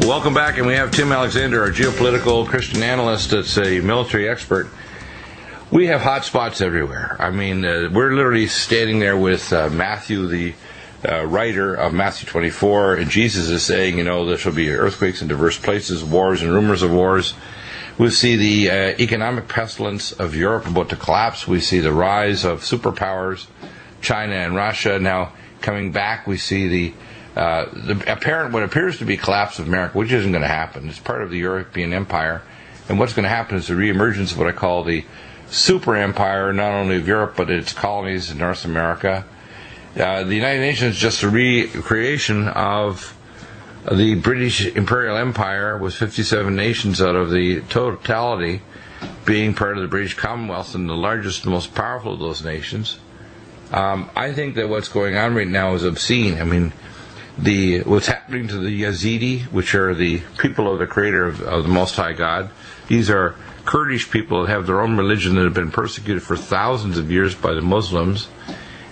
Welcome back, and we have Tim Alexander, our geopolitical Christian analyst that's a military expert. We have hot spots everywhere. I mean, we're literally standing there with Matthew, the writer of Matthew 24, and Jesus is saying, there shall be earthquakes in diverse places, wars and rumors of wars. We see the economic pestilence of Europe about to collapse. We see the rise of superpowers, China and Russia now coming back. We see the apparent, what appears to be collapse of America, which isn't going to happen. It's part of the European empire. And what's going to happen is the reemergence of what I call the super empire, not only of Europe, but its colonies in North America. The United Nations is just a recreation of the British Imperial Empire, with 57 nations out of the totality being part of the British Commonwealth and the largest and most powerful of those nations. I think that what's going on right now is obscene. I mean, what's happening to the Yazidi, which are the people of the creator of the Most High God. These are Kurdish people that have their own religion that have been persecuted for thousands of years by the Muslims,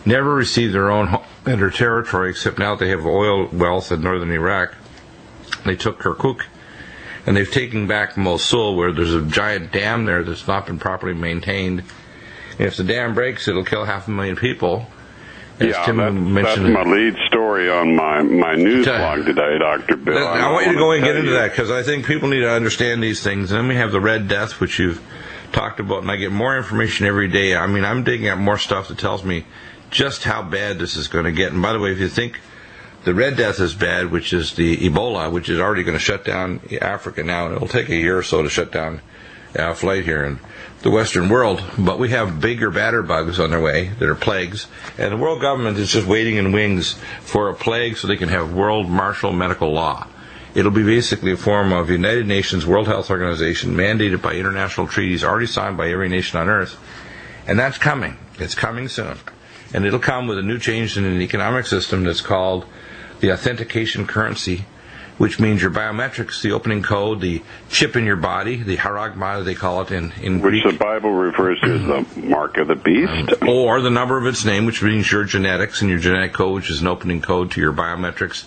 never received their own land or territory, except now they have oil wealth in northern Iraq. They took Kirkuk, and they've taken back Mosul, where there's a giant dam there that's not been properly maintained. And if the dam breaks, it'll kill 500,000 people. Yeah, that's my lead story on my news blog today, Dr. Bill. I want you to go and get into that, because I think people need to understand these things. And then we have the Red Death, which you've talked about, and I get more information every day. I mean, I'm digging up more stuff that tells me just how bad this is going to get. And by the way, if you think the Red Death is bad, which is the Ebola, which is already going to shut down Africa now, and it'll take a year or so to shut down flight here in the Western world, but we have bigger, badder bugs on their way that are plagues, and the world government is just waiting in wings for a plague so they can have world martial medical law. It'll be basically a form of United Nations World Health Organization mandated by international treaties already signed by every nation on earth, and that's coming. It's coming soon, and it'll come with a new change in an economic system that's called the authentication currency, which means your biometrics, the opening code, the chip in your body, the haragma, they call it in Greek. Which the Bible refers to as the mark of the beast. Or the number of its name, which means your genetics, and your genetic code, which is an opening code to your biometrics,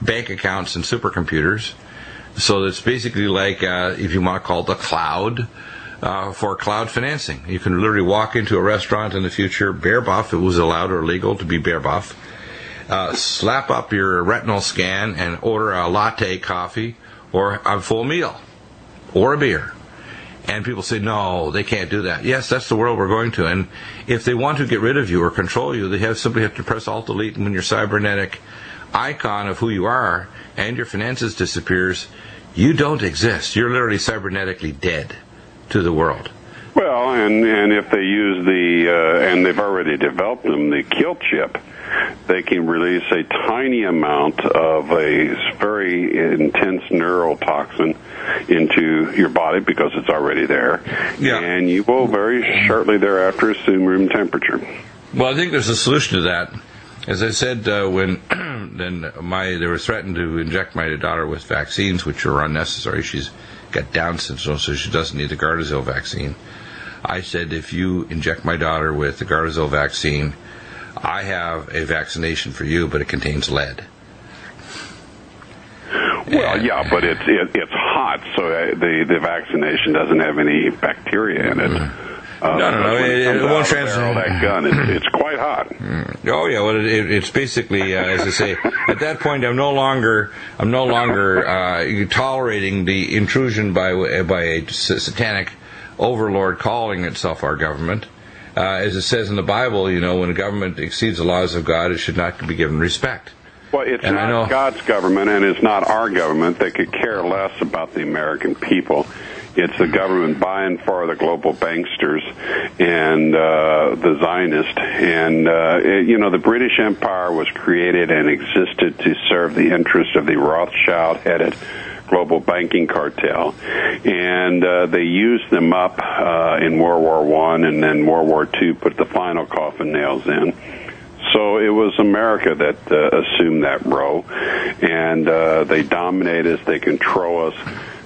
bank accounts, and supercomputers. So it's basically like, if you want to call it the cloud, for cloud financing. You can literally walk into a restaurant in the future, bare buff, it was allowed or legal to be bare buff, slap up your retinal scan and order a latte coffee or a full meal or a beer. And people say, no, they can't do that. Yes, that's the world we're going to. And if they want to get rid of you or control you, they simply have to press Alt-Delete, and when your cybernetic icon of who you are and your finances disappears, you don't exist. You're literally cybernetically dead to the world. Well, and if they use and they've already developed them, the kill chip, they can release a tiny amount of a very intense neurotoxin into your body because it's already there. Yeah. And you will very shortly thereafter assume room temperature. Well, I think there's a solution to that. As I said, when they were threatened to inject my daughter with vaccines, which are unnecessary. She's got Down syndrome, so she doesn't need the Gardasil vaccine. I said, if you inject my daughter with the Gardasil vaccine, I have a vaccination for you, but it contains lead. Well, yeah, but it's hot, so the vaccination doesn't have any bacteria in it. No, it won't transfer. That gun, it's quite hot. Oh yeah, well, it's basically, as I say, at that point, I'm no longer tolerating the intrusion by a satanic overlord calling itself our government. As it says in the Bible, when a government exceeds the laws of God, it should not be given respect. Well, it's not God's government, and it's not our government. They could care less about the American people. It's the government by and far the global banksters and the Zionists. And, the British Empire was created and existed to serve the interests of the Rothschild-headed global banking cartel. And they used them up in World War I, and then World War II put the final coffin nails in. So it was America that assumed that role, and they dominate us, they control us.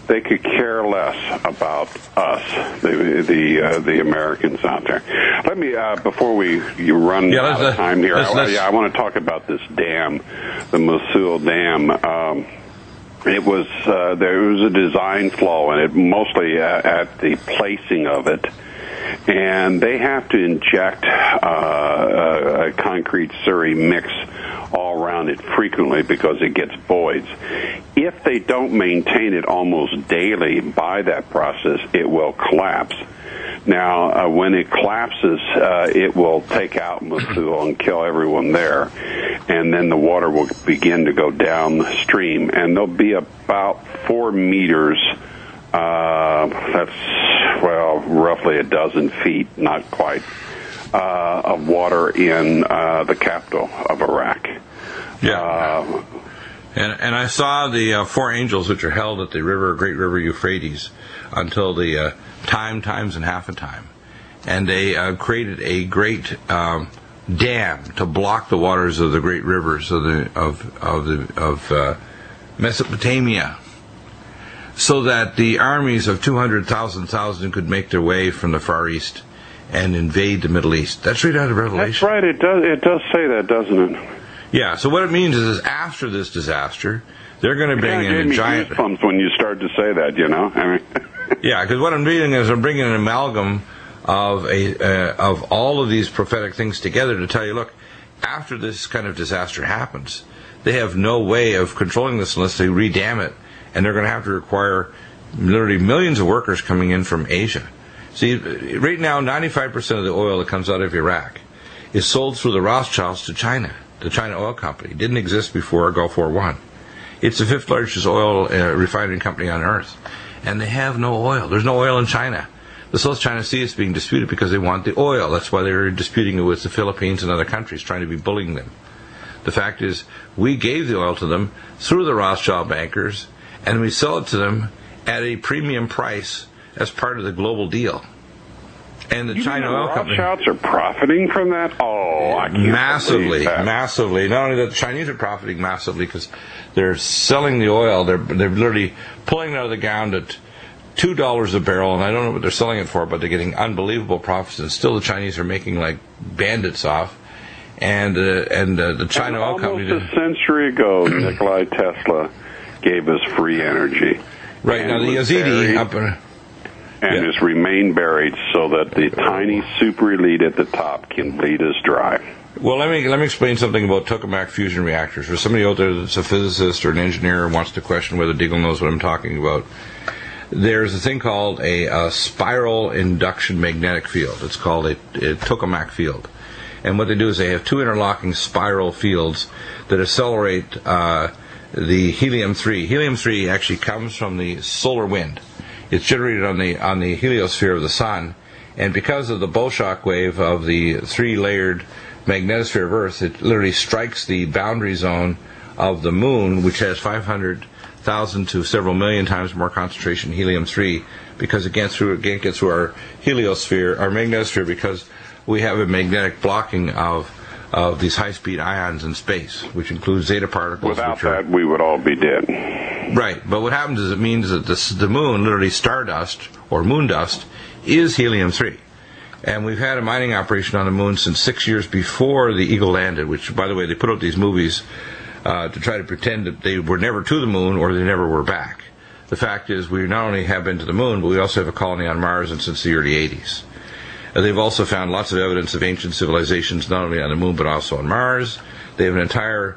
They could care less about us, the Americans out there. Let me, before you run out of time here, I want to talk about this dam, the Mosul Dam. there was a design flaw in it, mostly at the placing of it. And they have to inject a concrete slurry mix all around it frequently because it gets voids. If they don't maintain it almost daily by that process, it will collapse. Now, when it collapses, it will take out Mosul and kill everyone there, and then the water will begin to go down the stream, and there'll be about 4 meters. That's, well, roughly a dozen feet, not quite, of water in the capital of Iraq. Yeah. And I saw the 4 angels which are held at the great river Euphrates until the time, times, and half a time. And they created a great dam to block the waters of the great rivers of Mesopotamia, so that the armies of 200,000 could make their way from the Far East and invade the Middle East. That's right out of Revelation. That's right. It does say that, doesn't it? Yeah. So what it means is after this disaster, they're going to bring in a giant. Goosebumps when you start to say that, you know. I mean. Yeah, because what I'm doing is I'm bringing an amalgam of all of these prophetic things together to tell you, look, after this kind of disaster happens, they have no way of controlling this unless they redam it. And they're going to have to require literally millions of workers coming in from Asia. See, right now, 95% of the oil that comes out of Iraq is sold through the Rothschilds to China, the China Oil Company. It didn't exist before Gulf War I. It's the 5th largest oil refining company on earth. And they have no oil. There's no oil in China. The South China Sea is being disputed because they want the oil. That's why they're disputing it with the Philippines and other countries, trying to be bullying them. The fact is, we gave the oil to them through the Rothschild bankers, and we sell it to them at a premium price as part of the global deal. And the China Oil Company... Rothschilds are profiting from that? Oh, I can't massively, that. massively. Not only that, the Chinese are profiting massively because they're selling the oil. They're literally pulling it out of the ground at $2 a barrel, and I don't know what they're selling it for, but they're getting unbelievable profits. And still, the Chinese are making like bandits off. And the China Oil Company... Almost a century ago, Nikola Tesla gave us free energy. Right, now the Yazidi up in... And has remained buried so that the tiny super elite at the top can bleed us dry. Well, let me explain something about tokamak fusion reactors. For somebody out there that's a physicist or an engineer and wants to question whether Deagle knows what I'm talking about, there's a thing called a spiral induction magnetic field. It's called a tokamak field. And what they do is they have 2 interlocking spiral fields that accelerate the helium-3. Helium-3 actually comes from the solar wind. It's generated on the heliosphere of the sun, and because of the Bolshak wave of the 3-layered magnetosphere of Earth, it literally strikes the boundary zone of the moon, which has 500,000 to several million times more concentration helium-3, because it gets through our heliosphere, our magnetosphere, because we have a magnetic blocking of these high-speed ions in space, which includes zeta particles. Without that, we would all be dead. Right, but what happens is it means that the moon, literally stardust or moon dust, is helium-3. And we've had a mining operation on the moon since 6 years before the Eagle landed, which, by the way, they put out these movies to try to pretend that they were never to the moon or they never were back. The fact is we not only have been to the moon, but we also have a colony on Mars and since the early 80s. They've also found lots of evidence of ancient civilizations, not only on the moon but also on Mars. They have an entire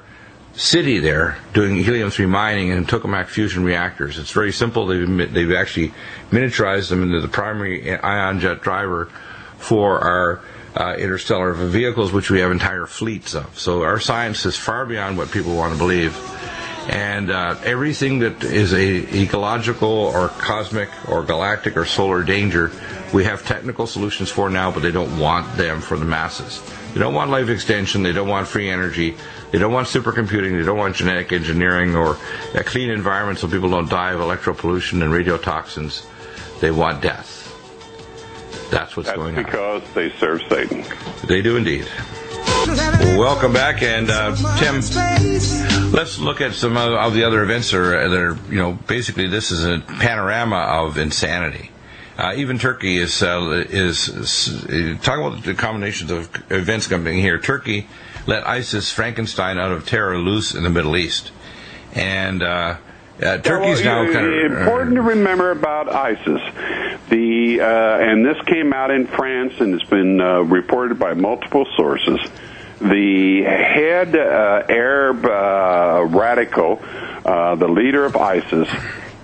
city there doing helium-3 mining and tokamak fusion reactors. It's very simple. They've actually miniaturized them into the primary ion jet driver for our interstellar vehicles, which we have entire fleets of. So our science is far beyond what people want to believe. And everything that is a ecological or cosmic or galactic or solar danger, we have technical solutions for now, but they don't want them for the masses. They don't want life extension. They don't want free energy. They don't want supercomputing. They don't want genetic engineering or a clean environment so people don't die of electropollution and radiotoxins. They want death. That's what's going on. Because they serve Satan. They do indeed. Welcome back, and Tim, let's look at some of the other events that are basically this is a panorama of insanity. Even Turkey is talking about the combinations of events coming here. Turkey let ISIS Frankenstein out of terror loose in the Middle East, and Turkey's now kind of important to remember about ISIS. And this came out in France and it's been reported by multiple sources. The head Arab radical, the leader of ISIS,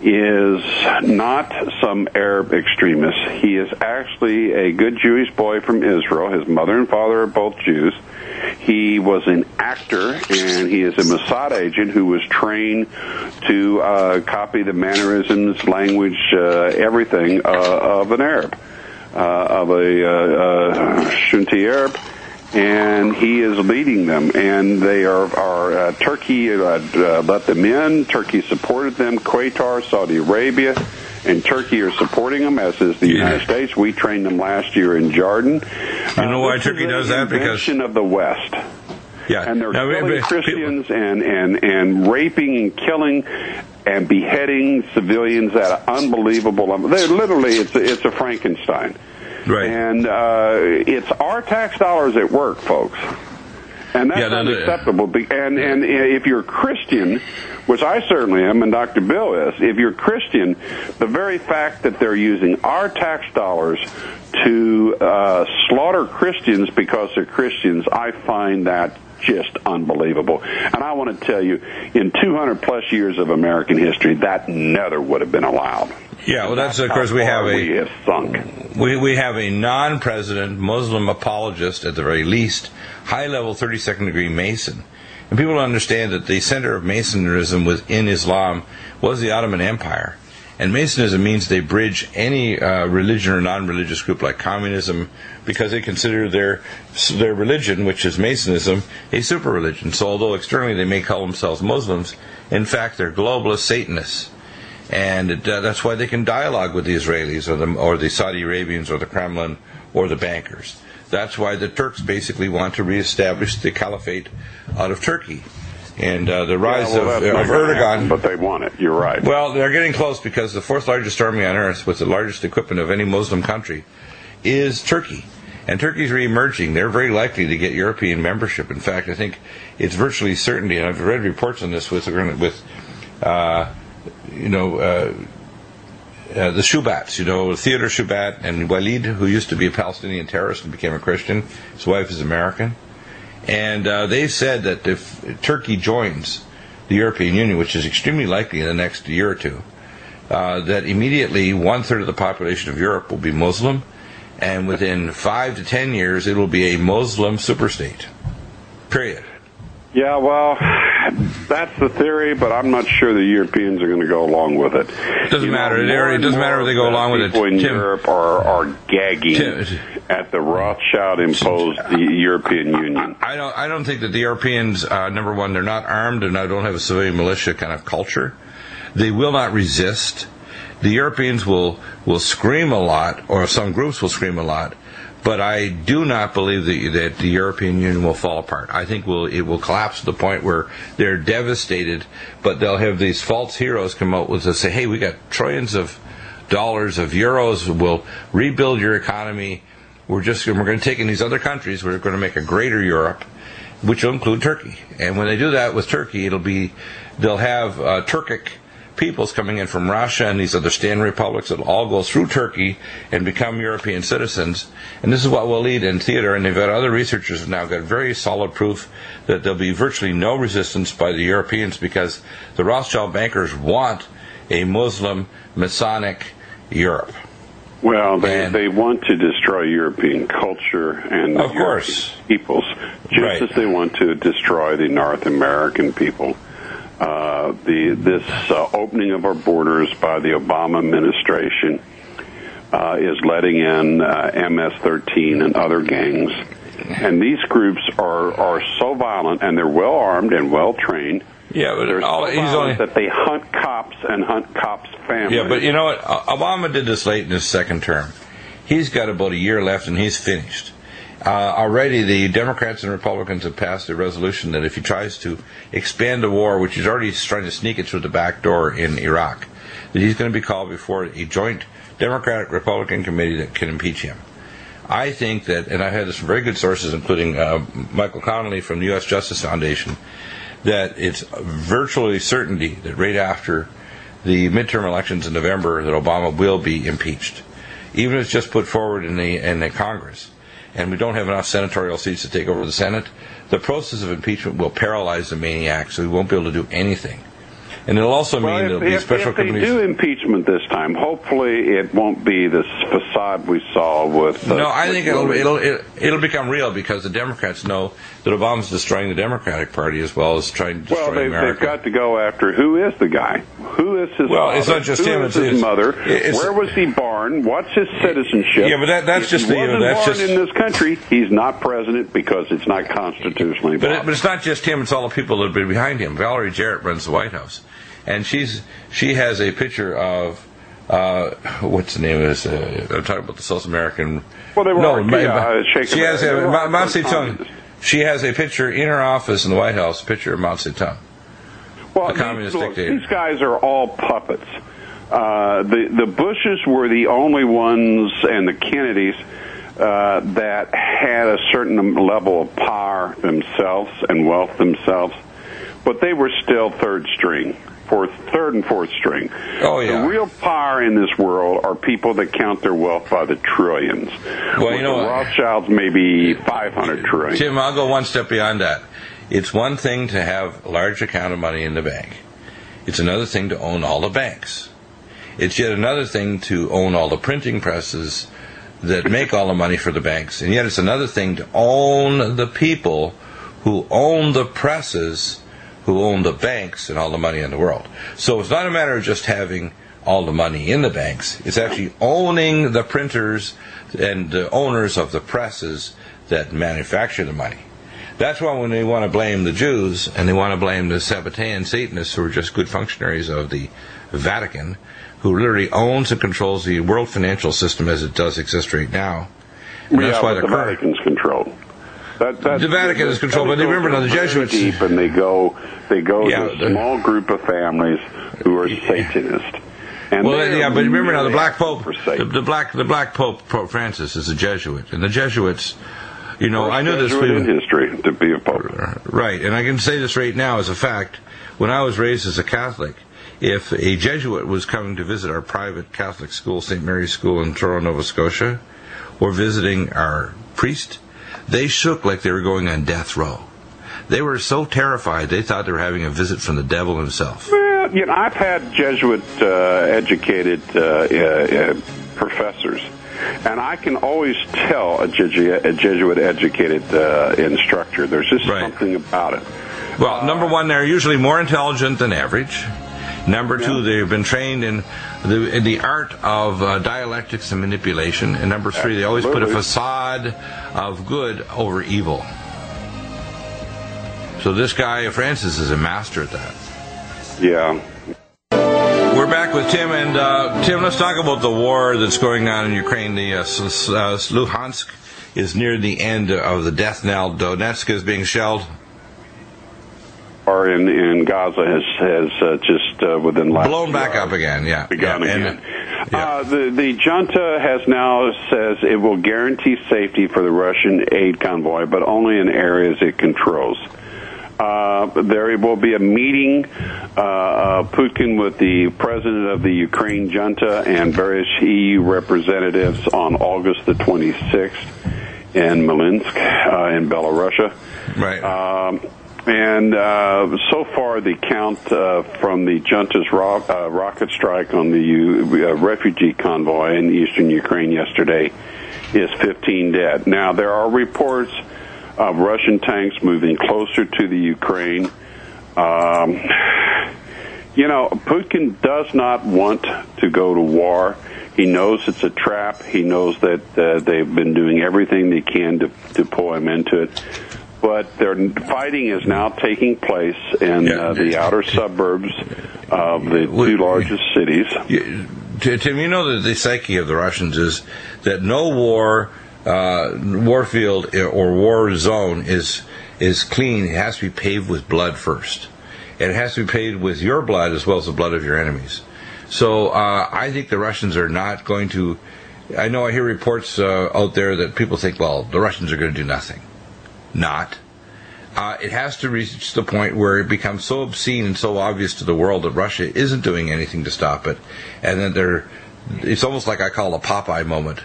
is not some Arab extremist. He is actually a good Jewish boy from Israel. His mother and father are both Jews. He was an actor, and he is a Mossad agent who was trained to copy the mannerisms, language, everything of an Arab, of a Shunti Arab. And he is leading them, and they are Turkey let them in. Turkey supported them. Qatar, Saudi Arabia, and Turkey are supporting them, as is the United States. We trained them last year in Jordan. You know why Turkey does that? Because of the West. Yeah, and they're killing Christians and raping and killing and beheading civilians at an unbelievable level. They're literally, it's a Frankenstein. Right. And it's our tax dollars at work, folks. And that's unacceptable. And if you're Christian, which I certainly am, and Dr. Bill is, if you're Christian, the very fact that they're using our tax dollars to slaughter Christians because they're Christians, I find that just unbelievable. And I want to tell you, in 200 plus years of American history, that never would have been allowed. Yeah, well, that's, of course, we have sunk. We have a non-president Muslim apologist, at the very least, high-level 32nd degree Mason. And people don't understand that the center of Masonism within Islam was the Ottoman Empire. And Masonism means they bridge any religion or non-religious group like communism, because they consider their religion, which is Masonism, a super religion. So although externally they may call themselves Muslims, in fact they're globalist Satanists. And that's why they can dialogue with the Israelis or the Saudi Arabians or the Kremlin or the bankers. That's why the Turks basically want to reestablish the caliphate out of Turkey. And the rise of Erdogan. But they want it. You're right. Well, they're getting close, because the fourth largest army on earth, with the largest equipment of any Muslim country, is Turkey. And Turkey's re-emerging. They're very likely to get European membership. In fact, I think it's virtually certainty, and I've read reports on this with the Shubats, Theodor Shubat and Walid, who used to be a Palestinian terrorist and became a Christian. His wife is American. And they've said that if Turkey joins the European Union, which is extremely likely in the next year or two, that immediately 1/3 of the population of Europe will be Muslim, and within 5 to 10 years it will be a Muslim superstate. Period. Yeah, well, that's the theory, but I'm not sure the Europeans are going to go along with it. It doesn't matter. It doesn't matter if they go along with it. People in Europe are gagging at the Rothschild-imposed European Union. I don't think that the Europeans, number one, they're not armed and don't have a civilian militia kind of culture. They will not resist. The Europeans will scream a lot, or some groups will scream a lot. But I do not believe that the European Union will fall apart. I think it will collapse to the point where they're devastated, but they'll have these false heroes come out with us, say, hey, we got trillions of dollars, of euros, we'll rebuild your economy, we're going to take in these other countries, we're going to make a greater Europe, which will include Turkey. And when they do that with Turkey, they'll have Turkic peoples coming in from Russia and these other stand republics. It'll all go through Turkey and become European citizens. And this is what will lead, and Theodore, and they've got other researchers have now got very solid proof that there'll be virtually no resistance by the Europeans, because the Rothschild bankers want a Muslim Masonic Europe. Well, they want to destroy European culture and of course peoples, just as they want to destroy the North American people. This opening of our borders by the Obama administration is letting in MS-13 and other gangs. And these groups are so violent, and they're well armed and well trained. Yeah, but they're so violent that they hunt cops and hunt cops' families. Yeah, but you know what? Obama did this late in his second term. He's got about a year left, and he's finished. Already the Democrats and Republicans have passed a resolution that if he tries to expand the war, which he's already trying to sneak it through the back door in Iraq, that he's going to be called before a joint Democratic-Republican committee that can impeach him. I think that, and I've had some very good sources, including Michael Connolly from the U.S. Justice Foundation, that it's virtually certainty that right after the midterm elections in November that Obama will be impeached, even if it's just put forward in the Congress, and we don't have enough senatorial seats to take over the Senate, the process of impeachment will paralyze the maniac, so he won't be able to do anything. And it'll also mean there'll be special committees. If they do impeachment this time, hopefully it won't be this facade we saw with. No, I think it'll become real, because the Democrats know that Obama's destroying the Democratic Party as well as trying to destroy America. They've got to go after who is the guy, who is his father, it's not just him. Who is his mother? Where was he born? What's his citizenship? Yeah, but that's just the. He wasn't born in this country. He's not president because it's not constitutionally. But it's not just him. It's all the people that have been behind him. Valerie Jarrett runs the White House. And she has a picture of what's the name of this? I'm talking about the South American. Well, they were she has Mao Zedong. She has a picture in her office in the White House, a picture of Mao Zedong, the communist dictator. These guys are all puppets. The Bushes were the only ones, and the Kennedys, that had a certain level of power themselves and wealth themselves, but they were still third and fourth string. Oh, yeah. The real power in this world are people that count their wealth by the trillions. Well, you know, the Rothschilds maybe 500 trillion. Tim, I'll go one step beyond that. It's one thing to have a large account of money in the bank. It's another thing to own all the banks. It's yet another thing to own all the printing presses that make all the money for the banks. And yet it's another thing to own the people who own the presses, who own the banks and all the money in the world. So it's not a matter of just having all the money in the banks. It's actually owning the printers and the owners of the presses that manufacture the money. That's why when they want to blame the Jews and they want to blame the Sabbatean Satanists, who are just good functionaries of the Vatican, who literally owns and controls the world financial system as it does exist right now. And that's why the Vatican's controlled. The Vatican is controlled, but remember now the Jesuits. Deep, and they go to a small group of families who are Satanists. And but remember now the Black Pope, the Black Pope, Pope Francis, is a Jesuit, and the Jesuits, you know, I knew this in history to be a pope. Right, and I can say this right now as a fact. When I was raised as a Catholic, if a Jesuit was coming to visit our private Catholic school, St. Mary's School in Toronto, Nova Scotia, or visiting our priest, they shook like they were going on death row. They were so terrified, they thought they were having a visit from the devil himself. Well, you know, I've had Jesuit-educated professors, and I can always tell a Jesuit-educated instructor. There's just something about it. Well, number one, they're usually more intelligent than average. Number two, they've been trained in the art of dialectics and manipulation. And number three, they always put a facade of good over evil. So this guy, Francis, is a master at that. Yeah. We're back with Tim, and Tim, let's talk about the war that's going on in Ukraine. The Luhansk is near the end of the death knell. Donetsk is being shelled. In Gaza has just within last blown back up again, begun again. Yeah. The junta has now says it will guarantee safety for the Russian aid convoy, but only in areas it controls. There will be a meeting, Putin with the president of the Ukraine junta and various EU representatives on August the 26th in Minsk in Belarus. Right. And so far, the count from the junta's rocket strike on the refugee convoy in eastern Ukraine yesterday is 15 dead. Now, there are reports of Russian tanks moving closer to the Ukraine. You know, Putin does not want to go to war. He knows it's a trap. He knows that they've been doing everything they can to pull him into it. But their fighting is now taking place in the outer suburbs of the two largest cities. Tim, you know that the psyche of the Russians is that no war field or war zone is clean. It has to be paved with blood first. And it has to be paved with your blood as well as the blood of your enemies. So I think the Russians are not going to... I know I hear reports out there that people think, well, the Russians are going to do nothing. Not. it has to reach the point where it becomes so obscene and so obvious to the world that Russia isn't doing anything to stop it, and that it's almost like I call a Popeye moment.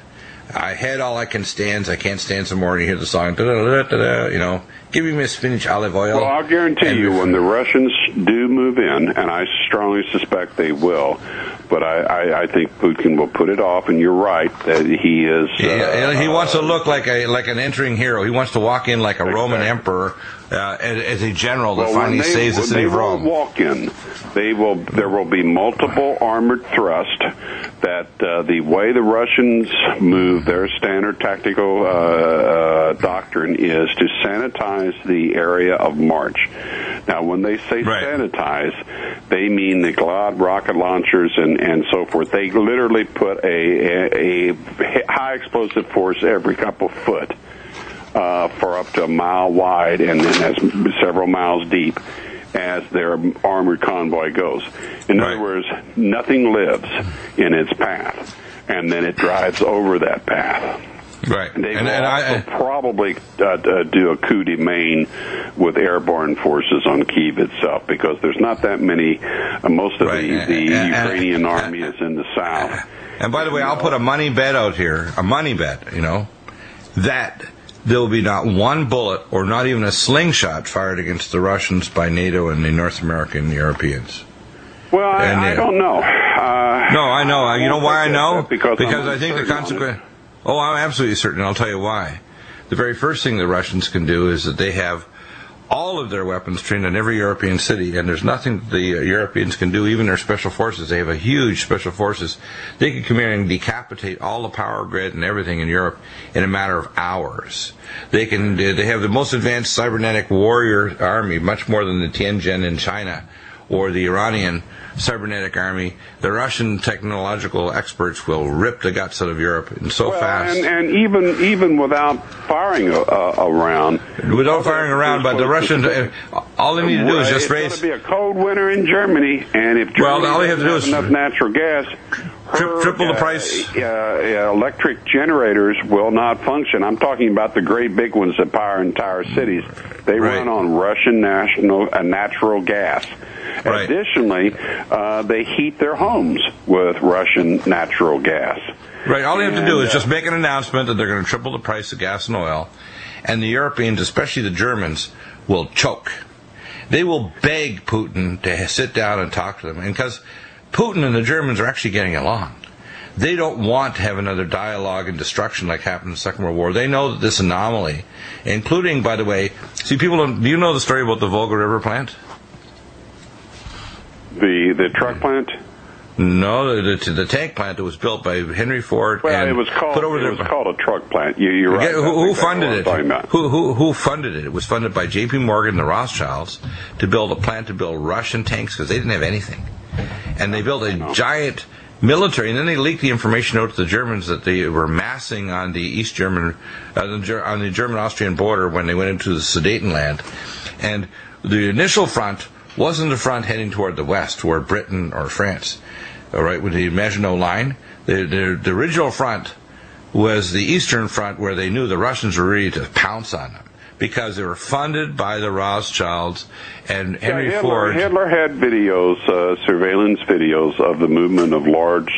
I had all I can stand, I can't stand some more, and you hear the song, da-da-da-da-da, give me a spinach olive oil. Well, I'll guarantee you when the Russians do move in, and I strongly suspect they will, but I think Putin will put it off, and you're right that he is... he wants to look like an entering hero. He wants to walk in like a Roman emperor as a general that finally saves the city of Rome. They won't walk in. There will be multiple armored thrust that the way the Russians move, their standard tactical doctrine is to sanitize the area of march. Now, when they say sanitize, they mean the Glad rocket launchers and so forth. They literally put a high explosive force every couple foot for up to a mile wide and then as several miles deep as their armored convoy goes. In other words, nothing lives in its path, and then it drives over that path. Right. They will also probably do a coup de main with airborne forces on Kyiv itself, because there's not that many. Most of the Ukrainian army is in the south. And by the way, I'll put a money bet out here, that there will be not one bullet or not even a slingshot fired against the Russians by NATO and the North American Europeans. Well, I don't know. No, I know. You know why I know? Because I think the consequence... Oh, I'm absolutely certain. I'll tell you why. The very first thing the Russians can do is that they have all of their weapons trained in every European city, and there's nothing the Europeans can do, even their special forces. They have a huge special forces. They can come here and decapitate all the power grid and everything in Europe in a matter of hours. They have the most advanced cybernetic warrior army, much more than the Tianjin in China or the Iranian cybernetic army. The Russian technological experts will rip the guts out of Europe fast. And even without firing a round. Without firing a round, but the Russians, all they need to do is just raise... It's going to be a cold winter in Germany, and if Germany all they have to do is enough natural gas... triple the price. Electric generators will not function. I'm talking about the great big ones that power entire cities. They run on Russian natural gas. Right. Additionally, they heat their homes with Russian natural gas. Right. All they have to do is just make an announcement that they're going to triple the price of gas and oil, and the Europeans, especially the Germans, will choke. They will beg Putin to sit down and talk to them, and because Putin and the Germans are actually getting along. They don't want to have another dialogue and destruction like happened in the Second World War. They know that this anomaly, including, by the way, do you know the story about the Volga River plant? The truck plant? No, the tank plant that was built by Henry Ford. Well, and it was called a truck plant. You're right. Who funded it? Who funded it? It was funded by J.P. Morgan and the Rothschilds to build a plant to build Russian tanks because they didn't have anything. And they built a giant military, and then they leaked the information out to the Germans that they were massing on the East German, on the German-Austrian border when they went into the Sudetenland. And the initial front wasn't the front heading toward the west, toward Britain or France, all right, with the Maginot Line. The original front was the Eastern Front, where they knew the Russians were ready to pounce on them, because they were funded by the Rothschilds and Henry Ford. Hitler had videos, surveillance videos of the movement of large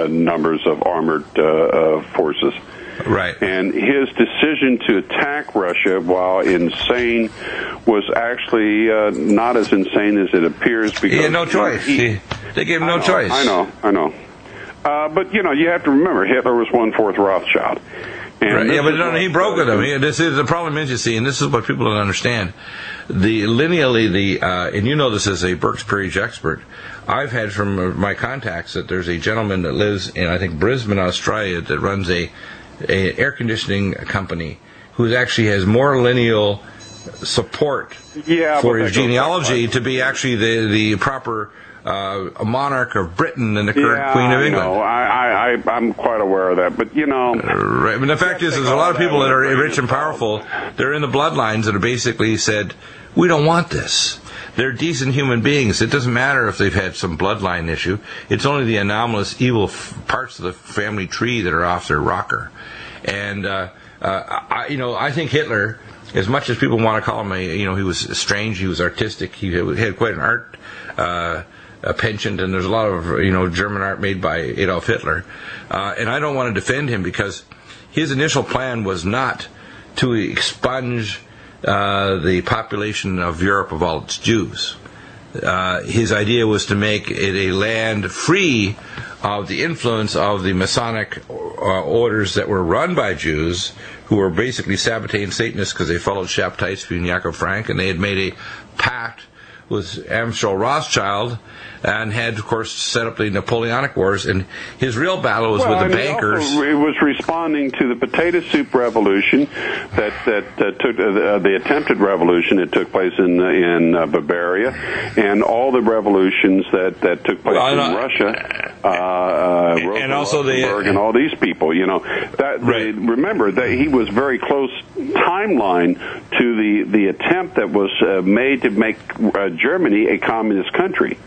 numbers of armored forces. Right. And his decision to attack Russia, while insane, was actually not as insane as it appears. Because he had no choice. They gave him no choice. I know. But, you have to remember, Hitler was 1/4 Rothschild. Right. Yeah, but he broke with them. The problem is, you see, and this is what people don't understand. Lineally, and you know this as a Burke's Peerage expert, I've had from my contacts that there's a gentleman that lives in, I think, Brisbane, Australia, that runs a air conditioning company who actually has more lineal support for his genealogy to be actually the proper monarch of Britain than the current Queen of England. I'm quite aware of that, but right. But the fact is, there's a lot of people that are rich and powerful. They're in the bloodlines that have basically said, "We don't want this." They're decent human beings. It doesn't matter if they've had some bloodline issue. It's only the anomalous, evil parts of the family tree that are off their rocker. And I think Hitler as much as people want to call him he was strange, he was artistic, he had quite an art a penchant, and there's a lot of German art made by Adolf Hitler, and I don't want to defend him because his initial plan was not to expunge the population of Europe of all its Jews. His idea was to make it a land free of the influence of the Masonic orders that were run by Jews, who were basically Sabbatean Satanists because they followed Shabtai Tzvi and Yaakov Frank, and they had made a pact with Amschel Rothschild, and had, of course, set up the Napoleonic Wars. And his real battle was with the bankers. It was responding to the potato soup revolution that took the attempted revolution that took place in Bavaria, and all the revolutions that took place in Russia. And also Rosenberg and all these people. Right. Remember that he was very close timeline to the attempt that was made to make Germany a communist country.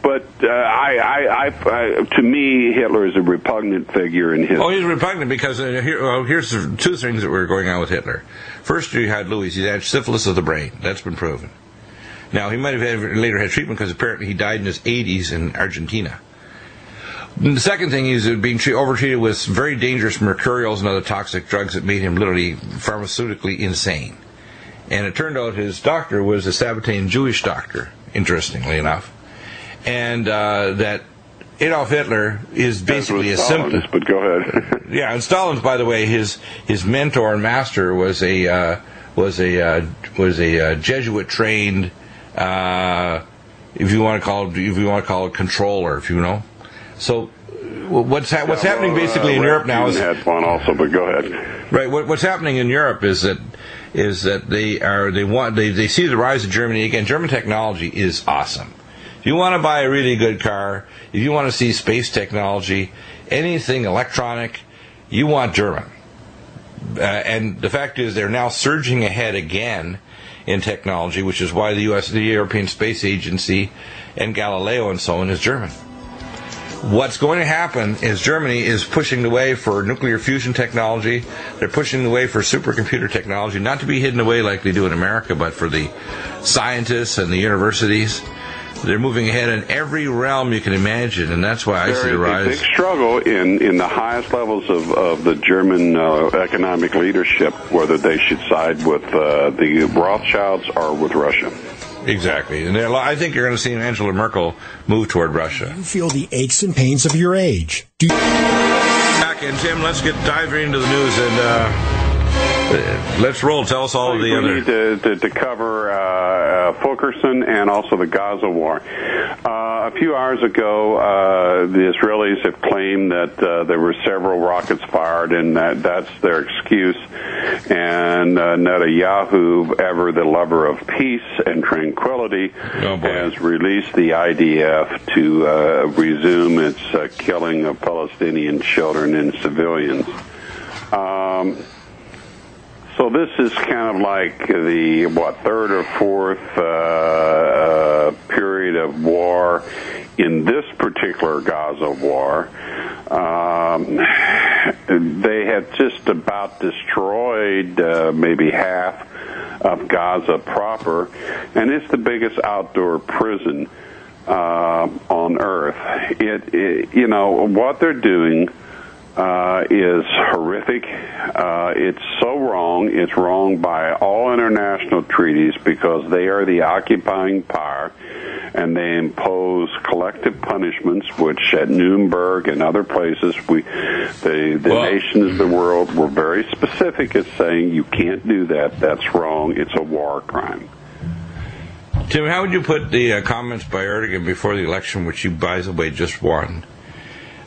But to me, Hitler is a repugnant figure in history. Oh, he's repugnant because here's two things that were going on with Hitler. First, you had Louis. He had syphilis of the brain. That's been proven. Now, he might have later had treatment because apparently he died in his 80s in Argentina. And the second thing is being overtreated with very dangerous mercurials and other toxic drugs that made him literally pharmaceutically insane. And it turned out his doctor was a Sabbatean Jewish doctor, interestingly enough. And that Adolf Hitler is basically a symptom. But go ahead. Yeah, and Stalin's, by the way, his mentor and master was a Jesuit trained, if you want to call it controller, if you know. So what's happening basically in Europe now is had one also, but go ahead. Right. What's happening in Europe is that they see the rise of Germany again. German technology is awesome. If you want to buy a really good car, if you want to see space technology, anything electronic, you want German. And the fact is they're now surging ahead again in technology, which is why the European Space Agency and Galileo and so on is German. What's going to happen is Germany is pushing the way for nuclear fusion technology. They're pushing the way for supercomputer technology, not to be hidden away like they do in America, but for the scientists and the universities. They're moving ahead in every realm you can imagine, and that's why I see the rise. There is a big struggle in the highest levels of the German economic leadership, whether they should side with the Rothschilds or with Russia. Exactly. And I think you're going to see Angela Merkel move toward Russia. Do you feel the aches and pains of your age? Back in, Tim, let's dive right into the news and let's roll. Tell us all of the other. We need to cover Fulkerson and also the Gaza war. A few hours ago, the Israelis have claimed that there were several rockets fired, and that's their excuse. And Netanyahu, ever the lover of peace and tranquility, has released the IDF to resume its killing of Palestinian children and civilians. So this is kind of like the, third or fourth period of war in this particular Gaza war. They have just about destroyed maybe half of Gaza proper, and it's the biggest outdoor prison on earth. What they're doing is horrific. It's so wrong. It's wrong by all international treaties because they are the occupying power, and they impose collective punishments, which at Nuremberg and other places, the nations of the world were very specific at saying you can't do that. That's wrong. It's a war crime. Tim, how would you put the comments by Erdogan before the election, which he, by the way, just won?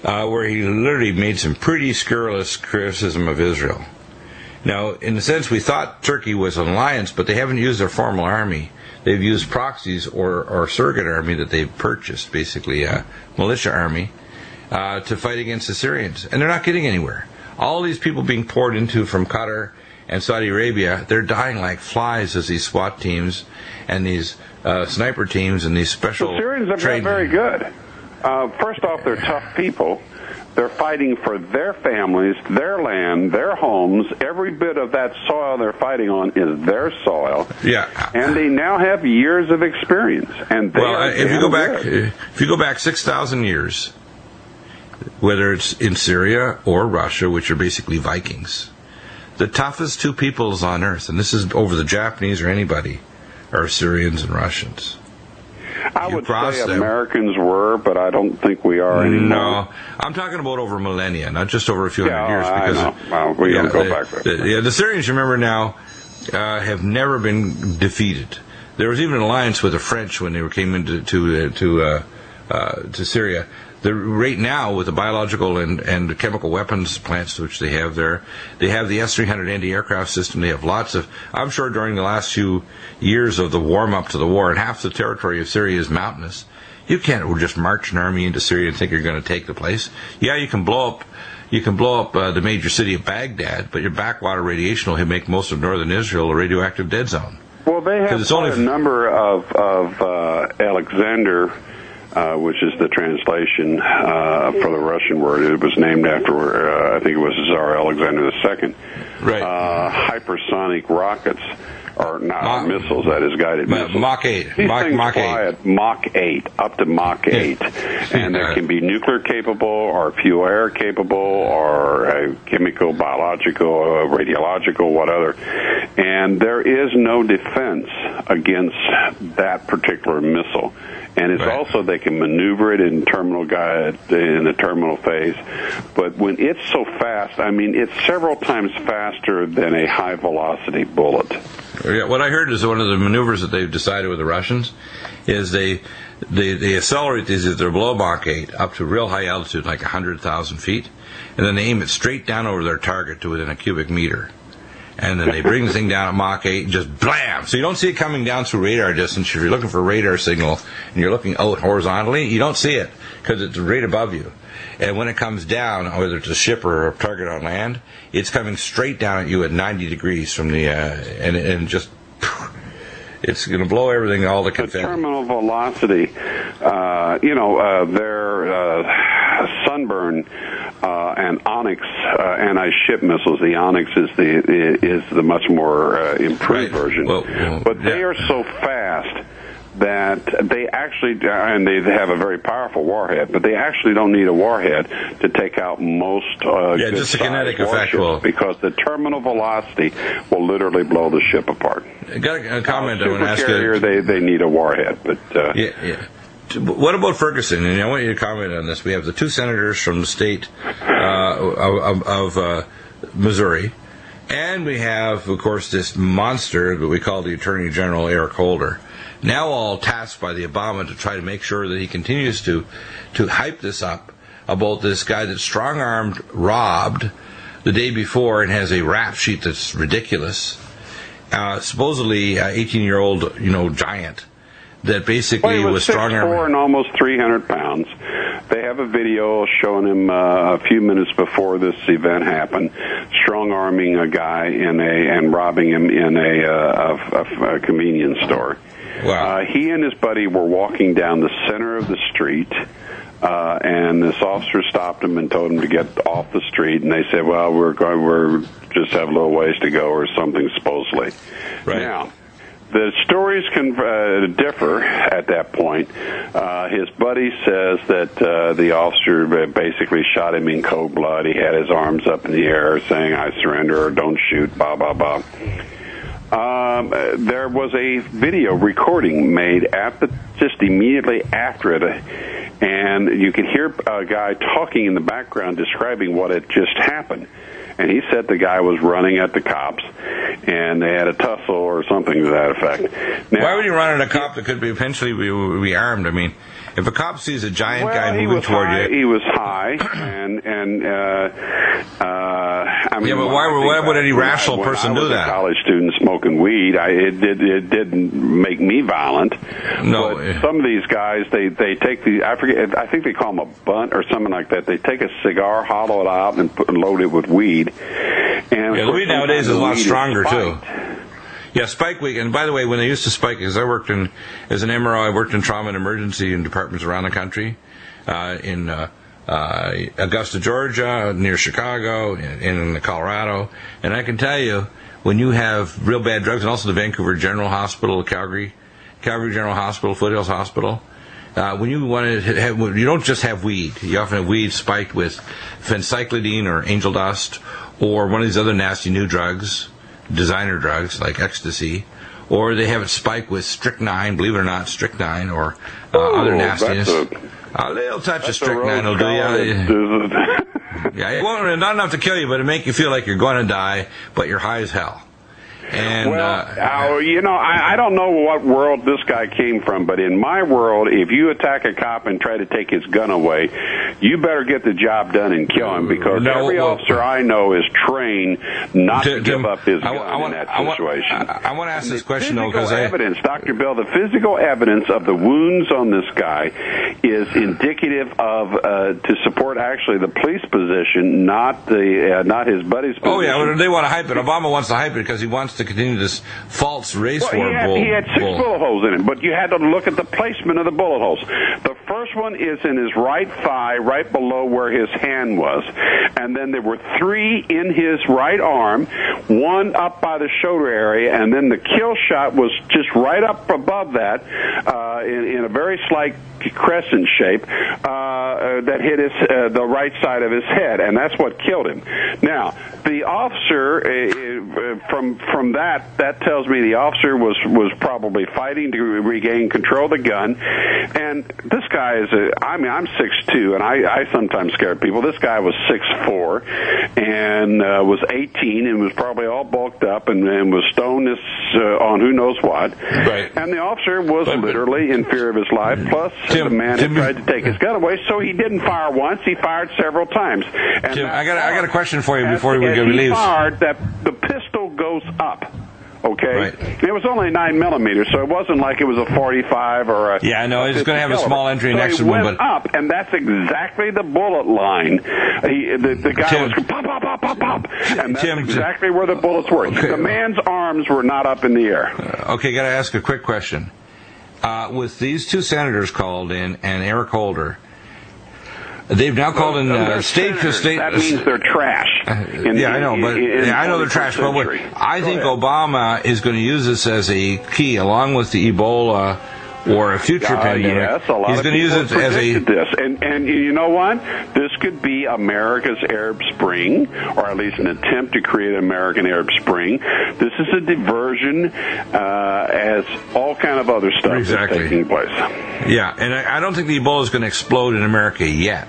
Where he literally made some pretty scurrilous criticism of Israel. Now, in a sense, we thought Turkey was an alliance, but they haven't used their formal army. They've used proxies or surrogate army that they've purchased, basically a militia army, to fight against the Syrians. And they're not getting anywhere. All these people being poured into from Qatar and Saudi Arabia, they're dying like flies as these SWAT teams and these sniper teams and these special The Syrians have been very good. First off, they're tough people. They're fighting for their families, their land, their homes. Every bit of that soil they're fighting on is their soil. Yeah. And they now have years of experience. And if you go back 6,000 years, whether it's in Syria or Russia, which are basically Vikings, the toughest two peoples on earth, and this is over the Japanese or anybody, are Syrians and Russians. I would say Americans were, but I don't think we are anymore. No, I'm talking about over millennia, not just over a few hundred years. Because I know. We don't go back there. The Syrians, remember now, have never been defeated. There was even an alliance with the French when they came into to Syria. Right now, with the biological and chemical weapons plants which they have there, they have the S-300 anti-aircraft system. They have lots of, I'm sure during the last few years of the warm-up to the war, and half the territory of Syria is mountainous, you can't just march an army into Syria and think you're going to take the place. Yeah, you can blow up the major city of Baghdad, but your backwater radiation will make most of northern Israel a radioactive dead zone. Well, they have a number of Alexander, which is the translation for the Russian word. It was named after, I think it was Tsar Alexander II. Right. Hypersonic rockets, or not missiles, that is guided missiles. Mach 8. These things fly at Mach 8, up to Mach 8. And they can be nuclear capable, or fuel air capable, or chemical, biological, radiological, whatever. And there is no defense against that particular missile. And it's also, they can maneuver it in the terminal phase. But when it's so fast, I mean, it's several times faster than a high-velocity bullet. Yeah, what I heard is one of the maneuvers that they've decided with the Russians is they accelerate these at their below Mach 8 up to real high altitude, like 100,000 feet, and then they aim it straight down over their target to within a cubic meter. And then they bring the thing down at Mach 8 and just blam! So you don't see it coming down through radar distance. If you're looking for a radar signal and you're looking out horizontally, you don't see it because it's right above you. And when it comes down, whether it's a ship or a target on land, it's coming straight down at you at 90 degrees from the and just it's going to blow everything, all the confetti. The terminal velocity, their Sunburn and Onyx anti-ship missiles. The Onyx is the much more improved version. But they are so fast that they actually, and they have a very powerful warhead, but they actually don't need a warhead to take out most just a kinetic effect will, because the terminal velocity will literally blow the ship apart. I got a comment I want to ask you. They need a warhead, but what about Ferguson? And I want you to comment on this. We have the two senators from the state of Missouri, and we have, of course, this monster that we call the Attorney General, Eric Holder, now all tasked by the Obama to try to make sure that he continues to hype this up about this guy that's strong-armed, robbed the day before, and has a rap sheet that's ridiculous. Supposedly, 18-year-old, giant that basically was strong-armed. 6'4" and almost 300 pounds. They have a video showing him a few minutes before this event happened, strong-arming a guy and robbing him in a convenience store. Wow. He and his buddy were walking down the center of the street, and this officer stopped him and told him to get off the street. And they said, "Well, we're just have a little ways to go," or something, supposedly. Right. Now, the stories can differ at that point. His buddy says that the officer basically shot him in cold blood. He had his arms up in the air saying, "I surrender," or "Don't shoot," blah, blah, blah. There was a video recording made just immediately after it, and you could hear a guy talking in the background describing what had just happened. And he said the guy was running at the cops, and they had a tussle or something to that effect. Now, why would you run at a cop that could be potentially be armed? I mean, if a cop sees a giant guy moving toward you, he was high, and I mean, but why would any rational person do that? A college student smoking weed, it didn't make me violent. No, but some of these guys, they take I think they call them a bunt or something like that. They take a cigar, hollow it out, and load it with weed. And the weed nowadays is a lot stronger too. Yeah, spike weed. And by the way, when they used to spike, because I worked as an MRO, I worked in trauma and emergency in departments around the country. in Augusta, Georgia, near Chicago, in Colorado. And I can tell you, when you have real bad drugs, and also the Vancouver General Hospital, Calgary General Hospital, Foothills Hospital, when you want to have, you don't just have weed. You often have weed spiked with phencyclidine or angel dust, or one of these other nasty new drugs, designer drugs like ecstasy, or they have it spiked with strychnine, believe it or not, strychnine, or other nastiness. A little touch of strychnine will do you. Yeah, it won't, not enough to kill you, but it make you feel like you're going to die, but you're high as hell. And I don't know what world this guy came from, but in my world, if you attack a cop and try to take his gun away, you better get the job done and kill him, because every officer I know is trained not to give up his gun in that situation. I want to ask this question, though, because Dr. Bill, the physical evidence of the wounds on this guy is indicative of to support actually the police position, not his buddy's position. Oh yeah, they want to hype it. Obama wants to hype it because he wants to continue this false race war. He had 6 bullet holes in it, but you had to look at the placement of the bullet holes. The first one is in his right thigh, right below where his hand was, and then there were 3 in his right arm, 1 up by the shoulder area, and then the kill shot was just right up above that, in a very slight crescent shape, that hit the right side of his head, and that's what killed him. Now, the officer, from that tells me the officer was probably fighting to regain control of the gun. And this guy is I'm 6'2", and I sometimes scare people. This guy was 6'4", and was 18, and was probably all bulked up, and was stoned on who knows what. Right. And the officer was literally in fear of his life. Plus, the man had tried to take his gun away, so he didn't fire once; he fired several times. And Tim, I got a question for you before we leave. He fired, that the pistol goes up. Okay, right. It was only 9mm, so it wasn't like it was a 45 or a. Yeah, I know it's going to have a small entry next to him. one, Went up, and that's exactly the bullet line. The guy Tim, was pop, pop, pop, pop, pop, and that's exactly where the bullets were. Okay. The man's arms were not up in the air. Okay, got to ask a quick question. With these 2 senators called in and Eric Holder, they've now called in state to state. That means they're trash. I know, but I know they're trash. But I think Obama is going to use this as a key, along with the Ebola or a future pandemic. Yes, a lot He's going to use it as a. This. And you know what? This could be America's Arab Spring, or at least an attempt to create an American Arab Spring. This is a diversion, as all kind of other stuff is taking place. Yeah, and I don't think the Ebola is going to explode in America yet.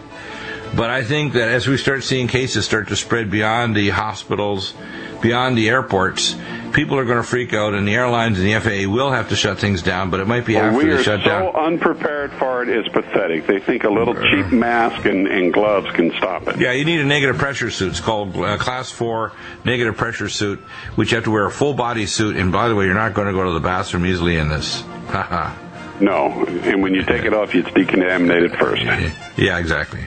But I think that as we start seeing cases start to spread beyond the hospitals, beyond the airports, people are going to freak out, and the airlines and the FAA will have to shut things down, but it might be after they shut down. We are so unprepared for it, it's pathetic. They think a little cheap mask and gloves can stop it. Yeah, you need a negative pressure suit. It's called Class 4 negative pressure suit, which you have to wear a full body suit, and by the way, you're not going to go to the bathroom easily in this. No, and when you take it off, it's decontaminated first. Yeah, exactly.